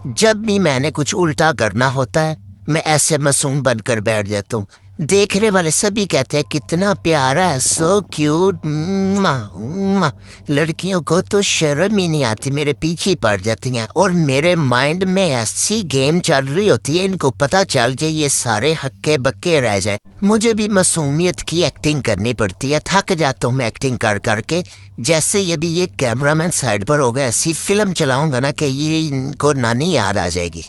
जब भी मैंने कुछ उल्टा करना होता है मैं ऐसे मासूम बनकर बैठ जाता हूँ। देखने वाले सभी कहते हैं कितना प्यारा है, सो क्यूट। लड़कियों को तो शर्म ही नहीं आती, मेरे पीछे पड़ जाती हैं और मेरे माइंड में ऐसी गेम चल रही होती है, इनको पता चल जाए ये सारे हक्के बक्के रह जाए। मुझे भी मासूमियत की एक्टिंग करनी पड़ती है, थक जाता हूँ मैं एक्टिंग कर करके। जैसे यदि ये कैमरामैन साइड पर होगा ऐसी फिल्म चलाऊंगा ना कि ये इनको नानी याद आ जाएगी।